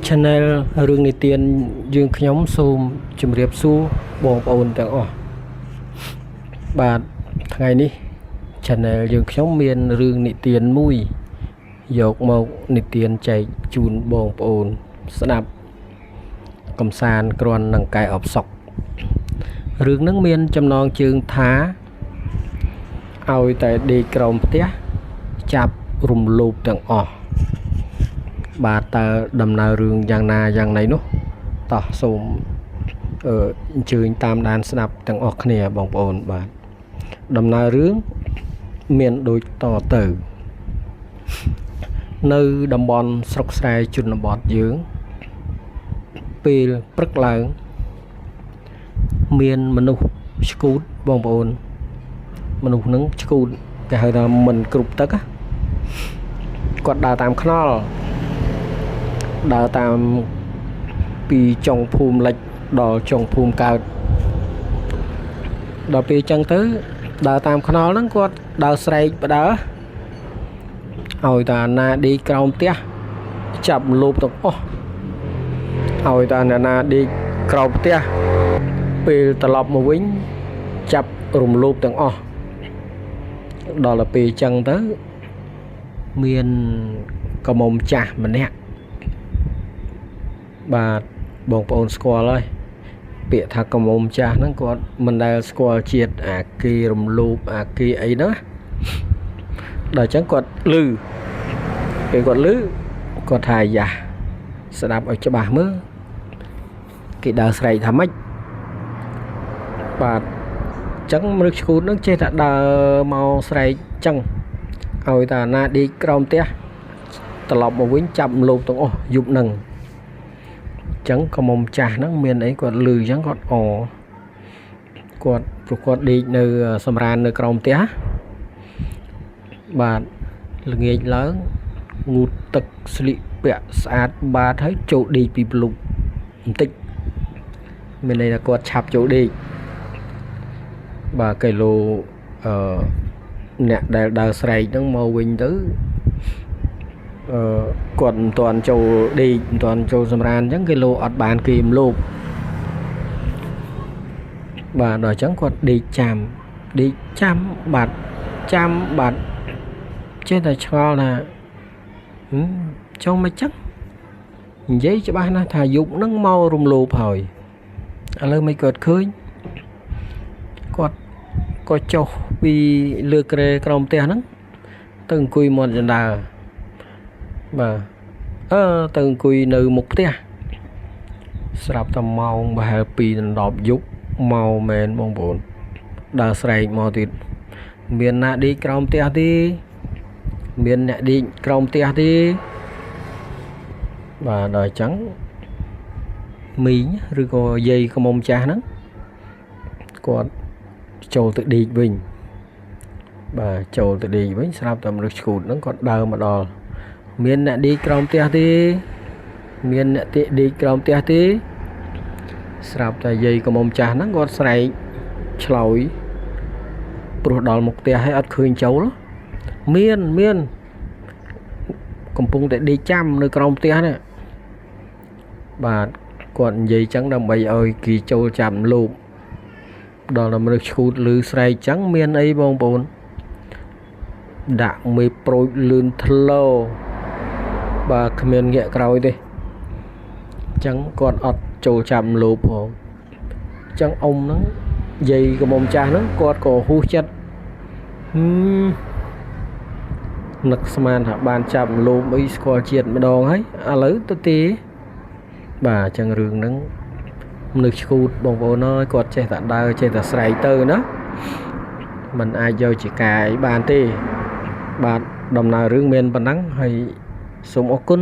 channel រឿងនិទានយើងខ្ញុំសូមជម្រាបសួរបងប្អូនទាំងអស់បាទថ្ងៃនេះ channel យើងខ្ញុំមានរឿងនិទានមួយយកមកនិទានចែកជូនបងប្អូនស្ដាប់កំសាន្តគ្រាន់នឹងកែអបសុខរឿងនឹងមានចំណងជើងថាឲ្យតែដេកក្រោមផ្ទះចាប់រំលោភទាំងអស់បាទតើដំណើររឿងយ៉ាងណាយ៉ាងណីនោះតោះសូមអញ្ជើញតាមដានស្ដាប់ទាំងអស់គ្នាបងប្អូនបាទដំណើររឿងមានដូចតទៅនៅតំបន់ស្រុកស្រែជនបទយើងពេលព្រឹកឡើងមានមនុស្សឆ្កូតបងប្អូនមនុស្សនឹងឆ្កូតគេហៅថាមិនគ្រប់ទឹកគាត់ដើរតាមខ្នល់ដើរតាមពីចុងភូមិលិចដល់ចុងភូមិកើតដល់ពេលចឹងទៅដើរតាមខ្នល់ហ្នឹងគាត់ដើរស្រែកបដើឲ្យតាណាដេកក្រោមផ្ទះចាប់លោបទាំងអស់ឲ្យតាណាដេកក្រោមផ្ទះពេលត្រឡប់មកវិញចាប់រំលោភទាំងអស់ដល់ពេលចឹងទៅមានកំមុំចាស់ម្នាក់បាទបងប្អូនស្គាល់ហើយពាក្យថាកំមុំចាស់ហ្នឹងគាត់មិនដែលស្គាល់ជាតិអាគេរំលោភអាគេអីហ្នឹងដល់ចឹងគាត់លឺពេលគាត់លឺគាត់ថាយ៉ាស្ដាប់ឲ្យច្បាស់មើលគេដើរស្រែកថាម៉េចបាទចឹងមនុស្សឈូតហ្នឹងចេះតែដើរមកស្រែកចឹងឲ្យតាណាដេកក្រោមផ្ទះត្រឡប់មកវិញចាប់លោបទាំងអស់យប់ហ្នឹងចឹងកំមុំចាស់ហ្នឹងមានអីគាត់លឺចឹងគាត់គាត់ព្រោះគាត់ដេកនៅសម្រាននៅក្រោមផ្ទះបាទល្ងាចឡើងងូតទឹកស្លៀកពាក់ស្អាតបាទហើយចូលដេកពីភ្លុកបន្តិចមានន័យថាគាត់ឆាប់ចូលដេកបាទគីឡូអ្នកដែលដើរស្រែកហ្នឹងមកវិញទៅគាត់មិនទាន់ចូលដេកមិនទាន់ចូលសម្រានអញ្ចឹងគេលោអត់បានគេមលោបបាទដល់អញ្ចឹងគាត់ដេកចាំបាទចាំបាទចេះតែឆ្ងល់ថាចង់មិនចឹងនិយាយច្បាស់ណាស់ថាយប់ហ្នឹងមករំលោភហើយឥឡូវមិនគាត់ឃើញគាត់ក៏ចុះពីលើក្រែក្រោមផ្ទះហ្នឹងទៅអង្គុយមាត់ចណ្ដើបាទទៅអង្គុយនៅមុខផ្ទះស្រាប់តែម៉ោងប្រហែល2ដល់10យប់មកមែនបងប្អូនដើរស្រែកមកទៀតមានណាដេកក្រោមផ្ទះទេមានអ្នកដេកក្រោមផ្ទះទេបាទដល់អញ្ចឹងមីងឬក៏យាយកំមុំចាស់ហ្នឹងគាត់ចូលទៅដេកវិញបាទចូលទៅដេកវិញស្រាប់តែមនុស្សឈូតហ្នឹងគាត់ដើរមកដល់មានអ្នកដេកក្រោមផ្ទះទេមានអ្នកដេកក្រោមផ្ទះទេស្រាប់តែយាយកំមុំចាស់ហ្នឹងគាត់ស្រែកឆ្លើយព្រោះដល់មុខផ្ទះហើយអត់ឃើញចូលមានកំពុងតែដេកចាំនៅក្រោមផ្ទះនេះបាទគាត់និយាយចឹងដើម្បីឲ្យគេចូលចាំលោកដល់មនុស្សឈូតឮស្រែកចឹងមានអីបងប្អូនដាក់មេប្រូចលឿនធ្លោបាទគ្មានងាកក្រោយទេចឹងគាត់អត់ចូលចាំលោកផងចឹងអ៊ំហ្នឹងយាយកំមុំចាស់ហ្នឹងគាត់ក៏ហ៊ូចិត្តនឹកស្មានថាបានចាប់លោមអីស្គាល់ជាតិម្ដងហើយឥឡូវទៅទេបាទអញ្ចឹងរឿងហ្នឹងមនុស្សឈូតបងប្អូនអើយគាត់ចេះតែដើរចេះតែស្រែកទៅណាมันអាចយកជាការអីបានទេបាទដំណើររឿងមានប៉ុណ្ណឹងហើយសូមអរគុណ